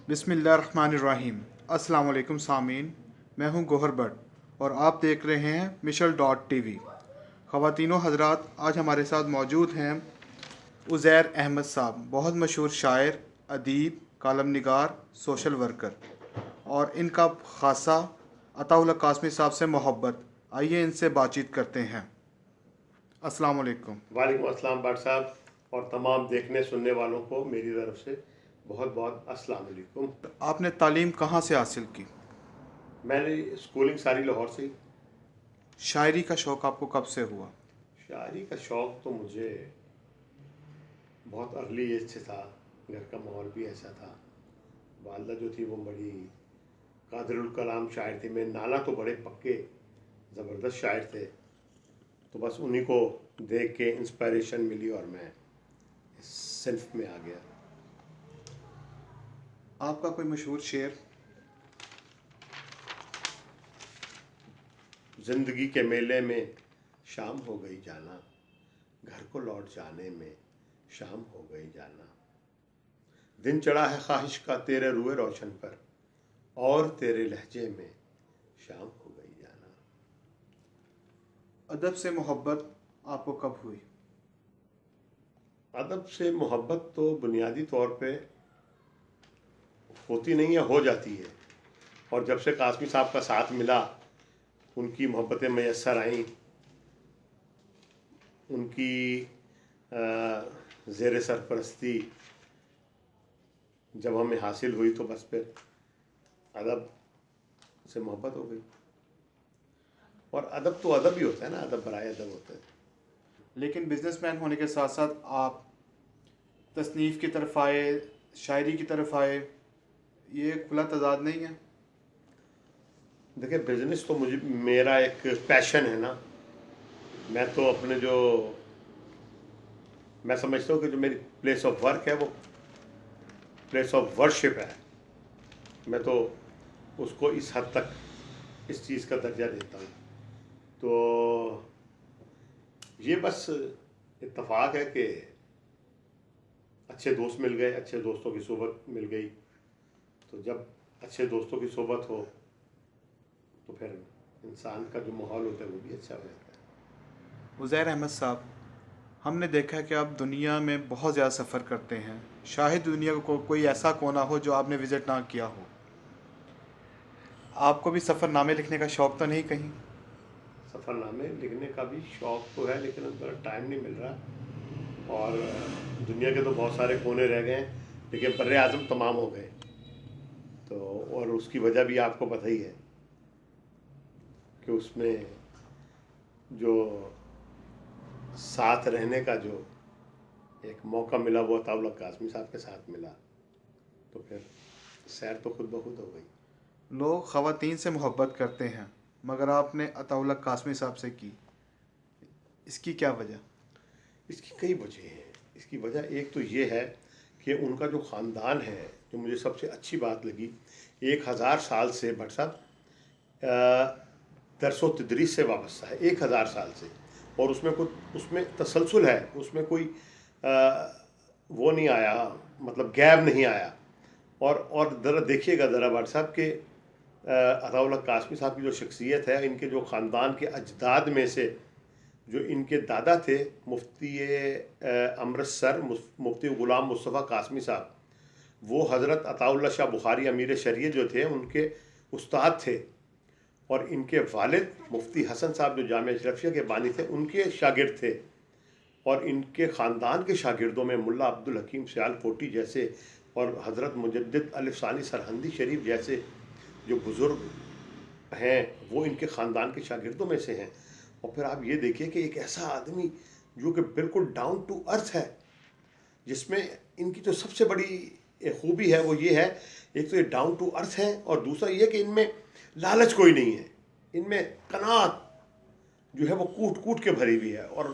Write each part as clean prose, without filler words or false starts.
बिस्मिल्लाहिर्रहमानिर्रहीम। अस्सलाम वालेकुम सामीन, मैं हूं गोहर भट्ट और आप देख रहे हैं मिशल डॉट टीवी। ख़वातीनो हज़रात, आज हमारे साथ मौजूद हैं उज़ैर अहमद साहब, बहुत मशहूर शायर, अदीब, कालम निगार, सोशल वर्कर, और इनका ख़ासा अताउल्लाह कासमी साहब से मोहब्बत। आइए इनसे बातचीत करते हैं। अस्सलाम वालेकुम। वालेकुम अस्सलाम भट्ट साहब, और तमाम देखने सुनने वालों को मेरी तरफ से बहुत बहुत अस्सलाम वालेकुम। आपने तालीम कहाँ से हासिल की? मैंने स्कूलिंग सारी लाहौर से ही। शायरी का शौक़ आपको कब से हुआ? शायरी का शौक़ तो मुझे बहुत अर्ली एज से था। घर का माहौल भी ऐसा था। वालदा जो थी वो बड़ी कादिरुल कलाम शायर थी। मेरे नाना तो बड़े पक्के ज़बरदस्त शायर थे, तो बस उन्हीं को देख के इंस्पायरेशन मिली और मैं इस सिन्फ में आ गया। आपका कोई मशहूर शेर? जिंदगी के मेले में शाम हो गई जाना, घर को लौट जाने में शाम हो गई जाना। दिन चढ़ा है ख्वाहिश का तेरे रुए रोशन पर, और तेरे लहजे में शाम हो गई जाना। अदब से मोहब्बत आपको कब हुई? अदब से मोहब्बत तो बुनियादी तौर पे होती नहीं है, हो जाती है। और जब से कासमी साहब का साथ मिला, उनकी मोहब्बतें मैसर आईं, उनकी ज़ेर सरपरस्ती जब हमें हासिल हुई, तो बस फिर अदब से मोहब्बत हो गई। और अदब तो अदब ही होता है ना, अदब बराए अदब होता है। लेकिन बिजनेसमैन होने के साथ साथ आप तसनीफ़ की तरफ आए, शायरी की तरफ आए, ये खुला तजाद नहीं है? देखिए, बिजनेस तो मुझे मेरा एक पैशन है ना। मैं तो अपने जो मैं समझता हूँ कि जो मेरी प्लेस ऑफ वर्क है वो प्लेस ऑफ वर्शिप है। मैं तो उसको इस हद तक इस चीज़ का दर्जा देता हूँ। तो ये बस इत्तेफाक है कि अच्छे दोस्त मिल गए, अच्छे दोस्तों की सोबत मिल गई। तो जब अच्छे दोस्तों की सोबत हो तो फिर इंसान का जो माहौल होता है वो भी अच्छा हो जाता है। उज़ैर अहमद साहब, हमने देखा है कि आप दुनिया में बहुत ज़्यादा सफ़र करते हैं। शायद दुनिया को कोई ऐसा कोना हो जो आपने विज़िट ना किया हो। आपको भी सफ़रनामे लिखने का शौक़ तो नहीं कहीं? सफ़रनामे लिखने का भी शौक़ तो है, लेकिन उस पर टाइम नहीं मिल रहा। और दुनिया के तो बहुत सारे कोने रह गए हैं, लेकिन बर्रे आज़म तमाम हो गए। तो और उसकी वजह भी आपको पता ही है कि उसमें जो साथ रहने का जो एक मौका मिला वो अताउल्लाह कासमी साहब के साथ मिला, तो फिर सैर तो खुद ब खुद हो गई। लोग ख़वातीन से मोहब्बत करते हैं, मगर आपने अताउल्लाह कासमी साहब से की, इसकी क्या वजह? इसकी कई वजह हैं। इसकी वजह एक तो ये है कि उनका जो ख़ानदान है, जो मुझे सबसे अच्छी बात लगी, 1000 साल से भट्ट साहब दरसो तदरीस से वाबस्ता है, 1000 साल से। और उसमें तसलसल है, उसमें कोई वो नहीं आया, मतलब गैप नहीं आया। और ज़रा देखिएगा ज़रा भट्ट साहब के अताउल्लाह कासमी साहब की जो शख्सियत है, इनके जो ख़ानदान के अजदाद में से जो इनके दादा थे, मुफ्ती अमृतसर मुफ्ती ग़ुलाम मुस्तफ़ा कासमी साहब, वो हज़रत अताउल्लाह शाह बुखारी अमीर शरीयत जो थे उनके उस्ताद थे। और इनके वालिद मुफ्ती हसन साहब जो जामिया अशरफिया के बानी थे, उनके शागिर्द थे। और इनके ख़ानदान के शागिर्दों में मुल्ला अब्दुल हकीम सियालकोटी जैसे और हज़रत मुजद्दिद अलिफ़सानी सरहंदी शरीफ जैसे जो बुज़ुर्ग हैं, वो इनके ख़ानदान के शागिर्दों में से हैं। और फिर आप ये देखिए कि एक ऐसा आदमी जो कि बिल्कुल डाउन टू अर्थ है, जिसमें इनकी जो सबसे बड़ी खूबी है वो ये है, एक तो ये डाउन टू अर्थ है, और दूसरा ये कि इनमें लालच कोई नहीं है। इनमें कनात जो है वो कूट कूट के भरी हुई है। और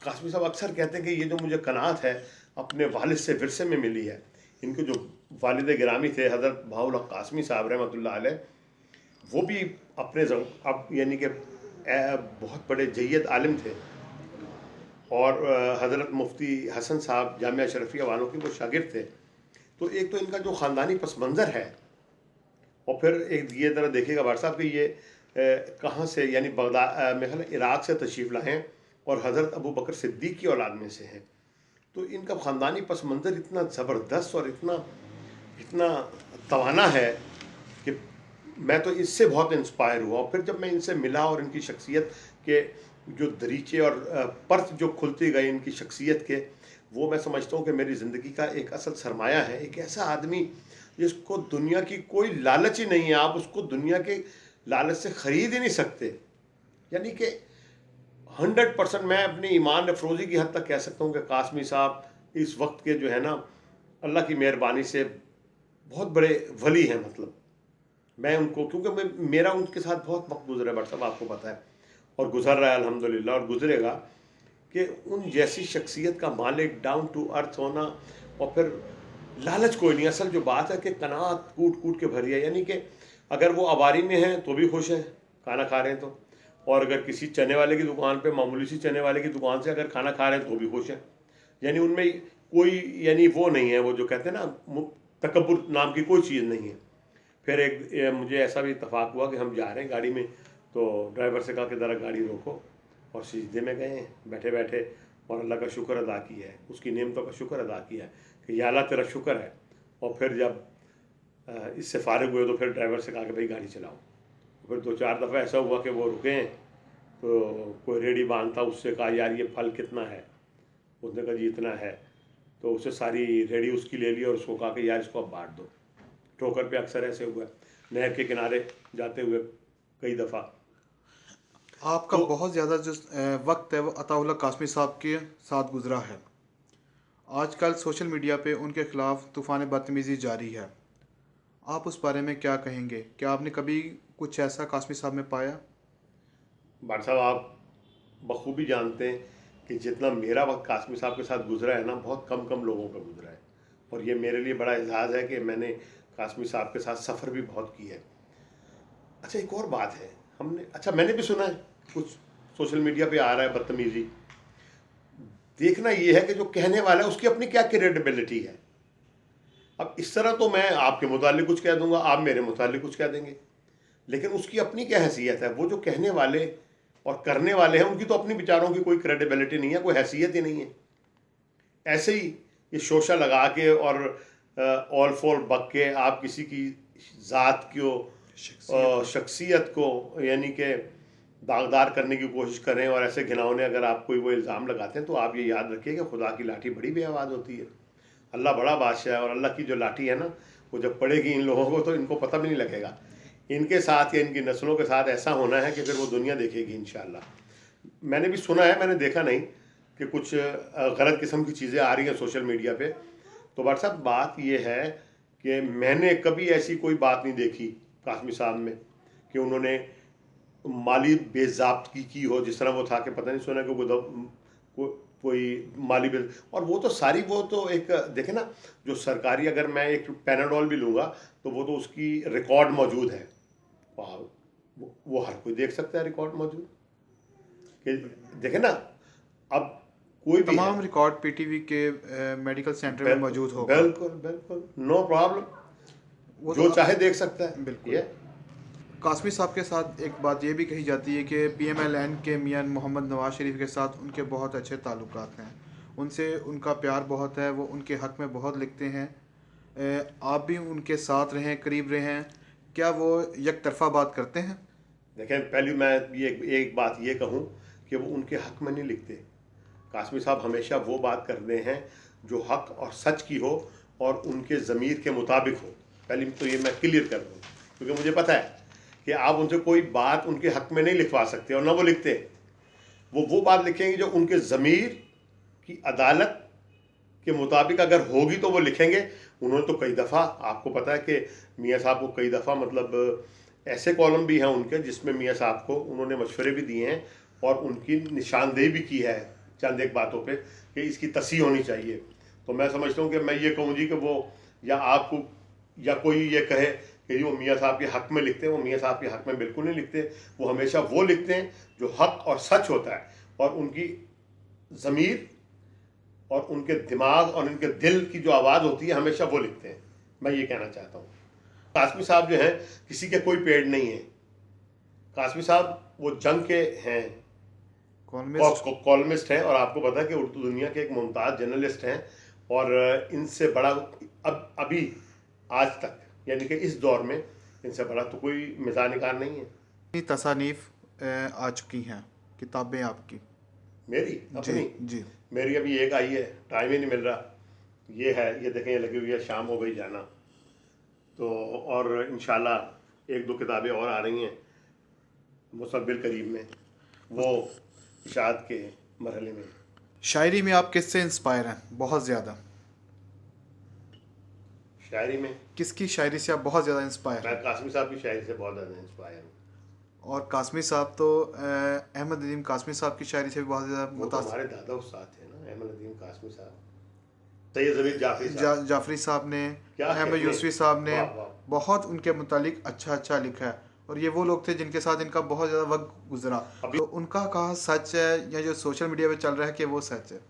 कासमी साहब अक्सर कहते हैं कि ये जो मुझे कनात है अपने वालिद से विरसे में मिली है। इनके जो वालिद गिरामी थे हज़रत बहाउल हक कासमी साहब रहमतुल्लाह अलैह, वो भी अपने अब यानी कि बहुत बड़े जय्यद आलिम थे। और हज़रत मुफ्ती हसन साहब जामिया अशरफिया वालों के वो शागिर्द थे। तो एक तो इनका जो ख़ानदानी पस मंज़र है, और फिर एक ये ज़रा देखिएगा भाट साहब कि ये कहाँ से, यानी बगदाद मेरे ख्याल इराक़ से तशरीफ़ लाए हैं और हज़रत अबू बकर सिद्दीक़ की औलाद में से हैं। तो इनका ख़ानदानी पस मंज़र इतना ज़बरदस्त और इतना इतना तवाना है कि मैं तो इससे बहुत इंस्पायर हुआ। और फिर जब मैं इनसे मिला और इनकी शख्सियत के जो दरीचे और पर्त जो खुलती गई इनकी शख्सियत के, वो मैं समझता हूँ कि मेरी ज़िंदगी का एक असल सरमाया है। एक ऐसा आदमी जिसको दुनिया की कोई लालच ही नहीं है, आप उसको दुनिया के लालच से ख़रीद ही नहीं सकते। यानी कि 100% मैं अपनी ईमान अफरोज़ी की हद तक कह सकता हूँ कि कासमी साहब इस वक्त के जो है ना, अल्लाह की मेहरबानी से बहुत बड़े वली हैं। मतलब मैं उनको, क्योंकि मेरा उनके साथ बहुत वक्त गुजरा है भाट साहब, आपको पता है, और गुजर रहा है अल्हम्दुलिल्लाह, और गुजरेगा, कि उन जैसी शख्सियत का मालिक, डाउन टू अर्थ होना, और फिर लालच कोई नहीं। असल जो बात है कि कनात कूट कूट के भरी है। यानी कि अगर वो आबारी में हैं तो भी खुश हैं, खाना खा रहे हैं तो, और अगर किसी चने वाले की दुकान पे, मामूली सी चने वाले की दुकान से अगर खाना खा रहे हैं तो भी खुश हैं। यानी उनमें कोई, यानी वो नहीं है, वो जो कहते हैं ना, तकब्बुर नाम की कोई चीज़ नहीं है। फिर एक मुझे ऐसा भी इत्तफाक हुआ कि हम जा रहे हैं गाड़ी में, तो ड्राइवर से कहा कि ज़रा गाड़ी रोको, और सिजदे में गए बैठे बैठे, और अल्लाह का शुक्र अदा किया है, उसकी नेमतों का शुक्र अदा किया है कि या अल्लाह तेरा शुक्र है। और फिर जब इससे फारिग हुए तो फिर ड्राइवर से कहा कि भाई गाड़ी चलाओ। फिर 2-4 दफ़ा ऐसा हुआ कि वो रुके, तो कोई रेडी बांधता, उससे कहा यार ये फल कितना है, उसने कहा जी इतना है, तो उससे सारी रेडी उसकी ले ली और उसको कहा कि यार इसको अब बांट दो। ठोकर पे अक्सर ऐसे हुआ, नहर के किनारे जाते हुए कई दफ़ा। आपका तो बहुत ज़्यादा जो वक्त है वो अताउल्लाह कासमी साहब के साथ गुजरा है। आजकल सोशल मीडिया पे उनके ख़िलाफ़ तूफ़ान बदतमीज़ी जारी है, आप उस बारे में क्या कहेंगे? क्या आपने कभी कुछ ऐसा कासमी साहब में पाया? भाट साहब, आप बखूबी जानते हैं कि जितना मेरा वक्त कासमी साहब के साथ गुजरा है ना, बहुत कम कम लोगों का गुजरा है। और ये मेरे लिए बड़ा एजाज़ है कि मैंने कासमी साहब के साथ सफ़र भी बहुत किया है। अच्छा, एक और बात है, मैंने भी सुना है कुछ सोशल मीडिया पे आ रहा है बदतमीज़ी। देखना ये है कि जो कहने वाला है उसकी अपनी क्या क्रेडिबिलिटी है। अब इस तरह तो मैं आपके मुतालिक कुछ कह दूंगा, आप मेरे मुतालिक कुछ कह देंगे, लेकिन उसकी अपनी क्या हैसियत है। वो जो कहने वाले और करने वाले हैं, उनकी तो अपनी विचारों की कोई क्रेडिबिलिटी नहीं है, कोई हैसियत ही नहीं है। ऐसे ही ये शोशा लगा के और ऑल फॉल बक के आप किसी की ज़ात को, शख्सियत को, यानी कि दागदार करने की कोशिश करें, और ऐसे घिनौने अगर आप कोई वो इल्ज़ाम लगाते हैं, तो आप ये याद रखिए कि खुदा की लाठी बड़ी बेआवाज़ होती है। अल्लाह बड़ा बादशाह है, और अल्लाह की जो लाठी है ना, वो जब पड़ेगी इन लोगों को तो इनको पता भी नहीं लगेगा। इनके साथ या इनकी नस्लों के साथ ऐसा होना है कि फिर वो दुनिया देखेगी इंशाअल्लाह। मैंने भी सुना है, मैंने देखा नहीं, कि कुछ गलत किस्म की चीज़ें आ रही हैं सोशल मीडिया पे। तो भाट साहब, बात ये है कि मैंने कभी ऐसी कोई बात नहीं देखी कासमी साहब में कि उन्होंने माली बेज़ाब्तगी की हो, जिस तरह वो था कि पता नहीं सुना कि कोई माली बेज। और वो तो सारी, वो तो एक देखे ना, जो सरकारी, अगर मैं एक पैनाडोल भी लूँगा तो वो तो उसकी रिकॉर्ड मौजूद है, वो हर कोई देख सकता है रिकॉर्ड मौजूद कि देखे ना। अब कोई भी तमाम रिकॉर्ड पीटीवी के मेडिकल सेंटर में मौजूद होगा। बिल्कुल बिल्कुल, नो प्रॉब्लम, जो चाहे देख सकता है। बिल्कुल। कासमी साहब के साथ एक बात ये भी कही जाती है कि PMLN के मियां मोहम्मद नवाज शरीफ के साथ उनके बहुत अच्छे ताल्लुकात हैं, उनसे उनका प्यार बहुत है, वो उनके हक़ में बहुत लिखते हैं। आप भी उनके साथ रहें, करीब रहें, क्या वो एक तरफ़ा बात करते हैं? देखें, पहले मैं ये एक बात ये कहूँ कि वो उनके हक़ में नहीं लिखते। कासमी साहब हमेशा वो बात करते हैं जो हक़ और सच की हो और उनके ज़मीर के मुताबिक हो। पहले तो ये मैं क्लियर कर दूँ, क्योंकि मुझे पता है कि आप उनसे कोई बात उनके हक़ में नहीं लिखवा सकते, और ना वो लिखते। वो बात लिखेंगे जो उनके ज़मीर की अदालत के मुताबिक अगर होगी तो वो लिखेंगे। उन्होंने तो कई दफ़ा, आपको पता है कि मियाँ साहब को कई दफ़ा, मतलब ऐसे कॉलम भी हैं उनके जिसमें मियाँ साहब को उन्होंने मशवरे भी दिए हैं और उनकी निशानदेही भी की है चंद एक बातों पे कि इसकी तस्हीह होनी चाहिए। तो मैं समझता हूँ कि मैं ये कहूँ जी कि वो, या आपको या कोई ये कहे कि वो मियाँ साहब के हक़ में लिखते हैं, वो मियाँ साहब के हक़ में बिल्कुल नहीं लिखते। वो हमेशा वो लिखते हैं जो हक़ और सच होता है, और उनकी ज़मीर और उनके दिमाग और उनके दिल की जो आवाज़ होती है हमेशा वो लिखते हैं। मैं ये कहना चाहता हूँ, कासमी साहब जो हैं किसी के कोई पेड़ नहीं है। कासमी साहब वो जंग के हैं, कॉलमिस्ट हैं, और आपको पता है कि उर्दू दुनिया के एक मुमताज़ जर्नलिस्ट हैं। और इनसे बड़ा अब अभी आज तक यानी कि इस दौर में इनसे बड़ा तो कोई मिज़ाज निगार नहीं है। तसानीफ आ चुकी हैं किताबें आपकी? मेरी अपनी जी मेरी अभी एक आई है, टाइम ही नहीं मिल रहा। ये है, ये देखें, ये लगी हुई है, शाम हो गई जाना। तो और इंशाल्लाह एक दो किताबें और आ रही हैं मुस्तक़बिल करीब में, वो इशाअत के मरहले में। शायरी में आप किससे इंस्पायर हैं बहुत ज़्यादा? शायरी में किसकी शायरी से आप बहुत ज़्यादा इंस्पायर हैं? मैं कासमी साहब की शायरी से बहुत ज़्यादा इंस्पायर हूँ। और कासमी साहब तो अहमद नदीम कासमी साहब की शायरी से भी बहुत ज़्यादा वो तो हमारे दादा उस्ताद थे ना, अहमद नदीम कासमी साहब, सैयद ज़मीर जाफरी साहब, जाफरी साहब ने, अहमद यूसुफी साहब ने बहुत उनके मुतालिक अच्छा लिखा है। और ये वो लोग थे जिनके साथ इनका बहुत ज़्यादा वक्त गुजरा। तो उनका कहा सच है या जो सोशल मीडिया पे चल रहा है कि वो सच है?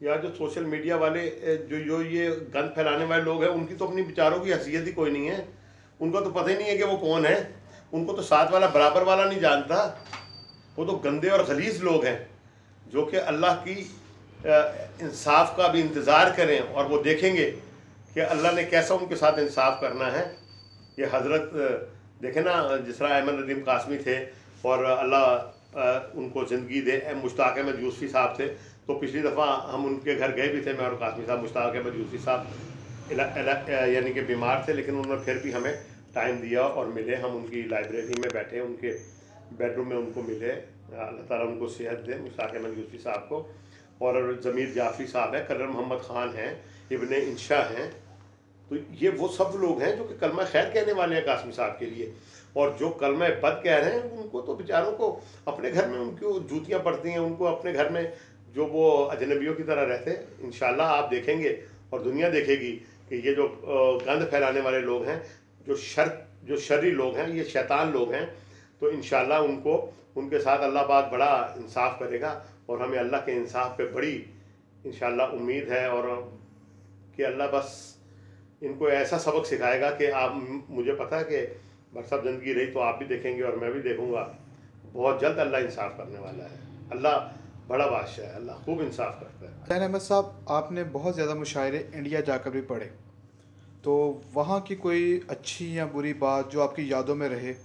या जो सोशल मीडिया वाले जो ये गंद फैलाने वाले लोग हैं, उनकी तो अपनी विचारों की हैसियत ही कोई नहीं है। उनको तो पता ही नहीं है कि वो कौन है। उनको तो साथ वाला बराबर वाला नहीं जानता। वो तो गंदे और गलीज लोग हैं जो कि अल्लाह की इंसाफ का भी इंतज़ार करें और वो देखेंगे कि अल्लाह ने कैसा उनके साथ इंसाफ करना है। ये हज़रत देखे ना, जिस तरह अहमद नदीम कासमी थे और अल्लाह उनको ज़िंदगी दे, मुश्ताक अहमद यूसुफी साहब थे। तो पिछली दफ़ा हम उनके घर गए भी थे, मैं और कासमी साहब। मुश्ताक अहमद यूसुफी साहब यानी कि बीमार थे, लेकिन उन्होंने फिर भी हमें टाइम दिया और मिले। हम उनकी लाइब्रेरी में बैठे, उनके बेडरूम में उनको मिले। अल्लाह ताला उनको सेहत दे, मुश्ताक अहमद यूसुफी साहब को। और ज़मीर जाफरी साहब हैं, कलर मोहम्मद ख़ान हैं, इब्ने इंशा हैं। तो ये वो सब लोग हैं जो कि कलमा खैर कहने वाले हैं कासमी साहब के लिए। और जो कलमा बद कह रहे हैं, उनको तो बेचारों को अपने घर में उनको जूतियाँ पड़ती हैं। उनको अपने घर में जो वो अजनबियों की तरह रहते हैं। इंशाल्लाह आप देखेंगे और दुनिया देखेगी कि ये जो गंद फैलाने वाले लोग हैं, जो शर्री लोग हैं, ये शैतान लोग हैं। तो इंशाल्लाह उनके साथ अल्लाह पाक बड़ा इंसाफ करेगा और हमें अल्लाह के इंसाफ पे बड़ी इंशाल्लाह उम्मीद है। और कि अल्लाह बस इनको ऐसा सबक सिखाएगा कि आप, मुझे पता है कि बरसब ज़िंदगी रही तो आप भी देखेंगे और मैं भी देखूंगा। बहुत जल्द अल्लाह इंसाफ करने वाला है। अल्लाह बड़ा बादशाह है, अल्लाह खूब इंसाफ करता है। ज़ैन अहमद साहब, आपने बहुत ज़्यादा मुशायरे इंडिया जाकर भी पढ़े, तो वहाँ की कोई अच्छी या बुरी बात जो आपकी यादों में रहे?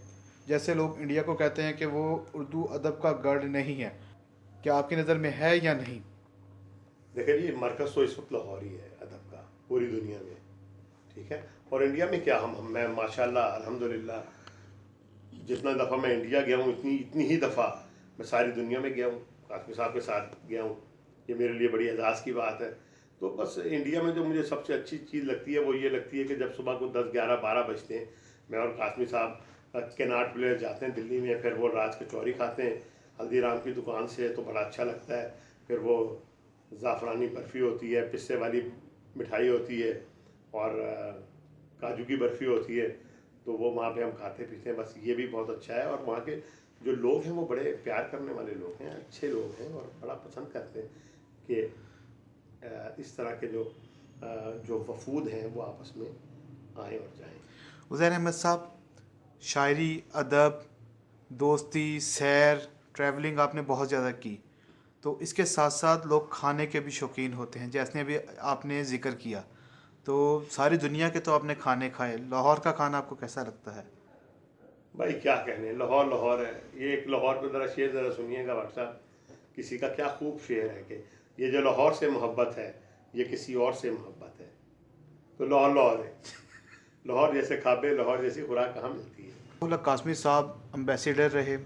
जैसे लोग इंडिया को कहते हैं कि वो उर्दू अदब का गढ़ नहीं है, क्या आपकी नज़र में है या नहीं? देखिए जी, मरकज़ तो इस वक्त लाहौर ही है अदब का पूरी दुनिया में, ठीक है। और इंडिया में क्या, मैं माशाल्लाह अल्हम्दुलिल्लाह जितना दफ़ा मैं इंडिया गया हूँ, इतनी ही दफ़ा मैं सारी दुनिया में गया हूँ, कासमी साहब के साथ गया हूँ। ये मेरे लिए बड़ी एजाज़ की बात है। तो बस इंडिया में जो मुझे सबसे अच्छी चीज़ लगती है वो ये लगती है कि जब सुबह को 10, 11, 12 बजते हैं, मैं और कासमी साहब केनाट प्लेस जाते हैं दिल्ली में। फिर वो राज कचौरी खाते हैं हल्दीराम की दुकान से, तो बड़ा अच्छा लगता है। फिर वो ज़ाफ़रानी बर्फ़ी होती है, पिस्ते वाली मिठाई होती है और काजू की बर्फ़ी होती है। तो वो वहाँ पे हम खाते पीते हैं। बस ये भी बहुत अच्छा है। और वहाँ के जो लोग हैं वो बड़े प्यार करने वाले लोग हैं, अच्छे लोग हैं और बड़ा पसंद करते हैं कि इस तरह के जो वफूद हैं वो आपस में आएँ और जाएँ। उज़ैर अहमद साहब, शायरी, अदब, दोस्ती, सैर, ट्रैवलिंग आपने बहुत ज़्यादा की, तो इसके साथ साथ लोग खाने के भी शौकीन होते हैं, जैसे अभी आपने ज़िक्र किया। तो सारी दुनिया के तो आपने खाने खाए, लाहौर का खाना आपको कैसा लगता है? भाई क्या कहने, लाहौर लाहौर है। ये एक लाहौर पे ज़रा शेर ज़रा सुनिएगा भाई साहब, किसी का क्या खूब शेर है कि ये जो लाहौर से मोहब्बत है ये किसी और से मोहब्बत है। तो लाहौर लाहौर है। लाहौर जैसे खाबे, लाहौर जैसी खुराक कहाँ मिलती है। कासमी साहब एम्बेसडर रहे,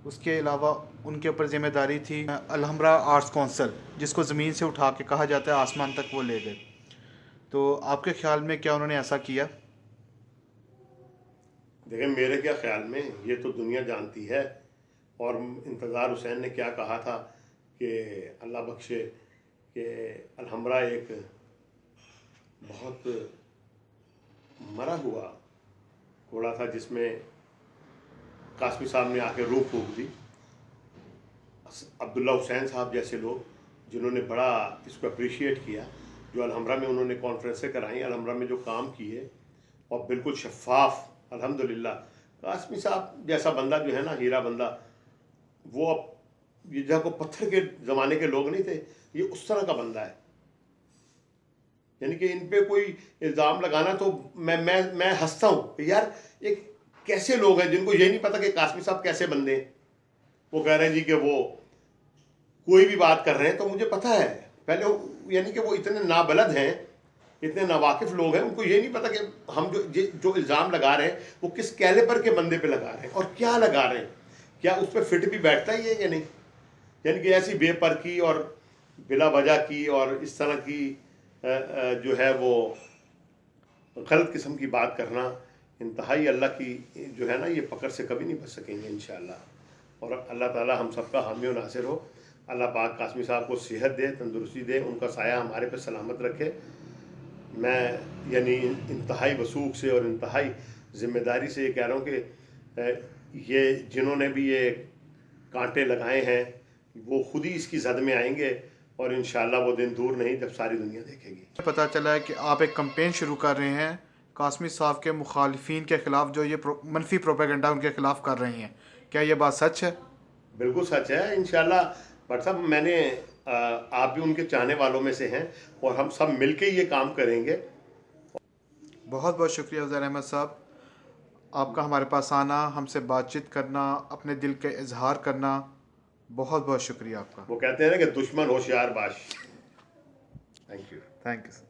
उसके अलावा उनके ऊपर जिम्मेदारी थी अलहमरा आर्ट्स काउंसिल, जिसको ज़मीन से उठा के कहा जाता है आसमान तक वो ले गए। तो आपके ख्याल में क्या उन्होंने ऐसा किया? देखिए, मेरे क्या ख्याल में ये तो दुनिया जानती है। और इंतज़ार हुसैन ने क्या कहा था कि अल्लाह बख्शे कि अलहमरा एक बहुत मरा हुआ घोड़ा था जिसमें कासमी साहब ने आके रूह फूंक दी। अब्दुल्ला हुसैन साहब जैसे लोग जिन्होंने बड़ा इसको अप्रिशिएट किया, जो अलहमरा में उन्होंने कॉन्फ्रेंसें कराई, अलहमरा में जो काम किए और बिल्कुल शफाफ, अल्हम्दुलिल्लाह। कासमी साहब जैसा बंदा जो है ना, हीरा बंदा, वो अब ये जहाँ को पत्थर के ज़माने के लोग नहीं थे, ये उस तरह का बंदा है। यानी कि इन पे कोई इल्ज़ाम लगाना तो मैं हंसता हूँ यार, एक कैसे लोग हैं जिनको ये नहीं पता कि कासमी साहब कैसे बंदे हैं। वो कह रहे हैं जी कि वो कोई भी बात कर रहे हैं, तो मुझे पता है पहले, यानी कि वो इतने नाबलद हैं, इतने नावाकिफ लोग हैं, उनको ये नहीं पता कि हम जो इल्ज़ाम लगा रहे हैं वो किस कैलिबर के बंदे पे लगा रहे हैं और क्या लगा रहे हैं, क्या उस पर फिट भी बैठता ही है या नहीं। यानी कि ऐसी बेपरकी और बिला वजह की और इस तरह की जो है वो गलत किस्म की बात करना, इंतहाई अल्लाह की जो है ना, ये पकड़ से कभी नहीं बच सकेंगे इंशाअल्लाह। और अल्लाह ताला हम सबका हामी और नासिर हो। अल्लाह पाक कासमी साहब को सेहत दे, तंदुरुस्ती दे, उनका साया हमारे पे सलामत रखे। मैं यानी इंतहाई वसूख से और इंतहाई ज़िम्मेदारी से ये कह रहा हूँ कि ये जिन्होंने भी ये कांटे लगाए हैं वो खुद ही इसकी जद में आएंगे और इंशाअल्लाह वो दिन दूर नहीं जब सारी दुनिया देखेगी। पता चला है कि आप एक कैंपेन शुरू कर रहे हैं कासमी साहब के मुखालिफिन के ख़िलाफ़, जो ये मनफी प्रोपेगेंडा उनके ख़िलाफ़ कर रहे हैं। क्या ये बात सच है? बिल्कुल सच है इंशाअल्लाह। बट साहब मैंने आप भी उनके चाहने वालों में से हैं और हम सब मिलके ये काम करेंगे। बहुत बहुत शुक्रिया उज़ैर अहमद साहब, आपका हमारे पास आना, हमसे बातचीत करना, अपने दिल के इजहार करना, बहुत बहुत शुक्रिया आपका। वो कहते हैं ना कि दुश्मन होशियार बाश। Thank you. Thank you.